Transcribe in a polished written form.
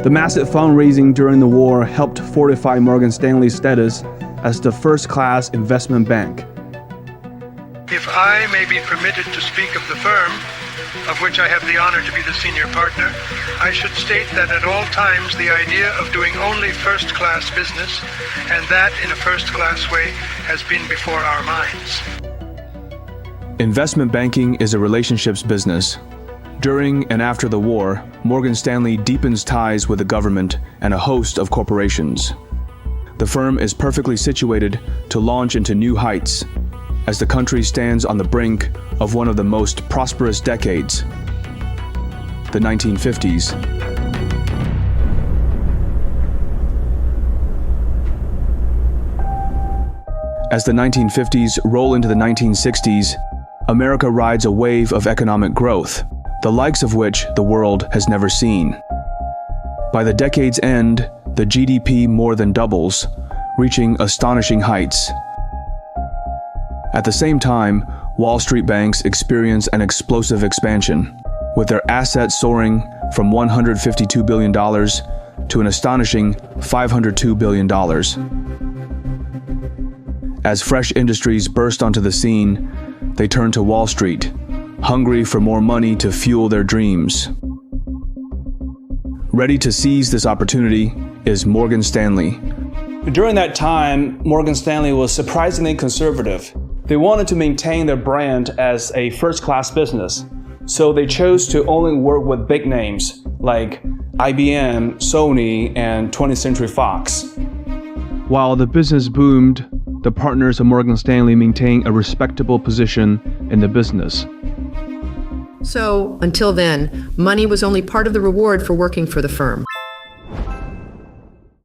The massive fundraising during the war helped fortify Morgan Stanley's status as the first-class investment bank. If I may be permitted to speak of the firm, of which I have the honor to be the senior partner, I should state that at all times the idea of doing only first-class business, and that in a first-class way, has been before our minds. Investment banking is a relationships business. During and after the war, Morgan Stanley deepens ties with the government and a host of corporations. The firm is perfectly situated to launch into new heights as the country stands on the brink of one of the most prosperous decades, the 1950s. As the 1950s roll into the 1960s, America rides a wave of economic growth, the likes of which the world has never seen. By the decade's end, the GDP more than doubles, reaching astonishing heights. At the same time, Wall Street banks experience an explosive expansion, with their assets soaring from $152 billion to an astonishing $502 billion. As fresh industries burst onto the scene, they turn to Wall Street, hungry for more money to fuel their dreams. Ready to seize this opportunity is Morgan Stanley. During that time, Morgan Stanley was surprisingly conservative. They wanted to maintain their brand as a first-class business, so they chose to only work with big names like IBM, Sony, and 20th Century Fox. While the business boomed, the partners of Morgan Stanley maintained a respectable position in the business. So, until then, money was only part of the reward for working for the firm.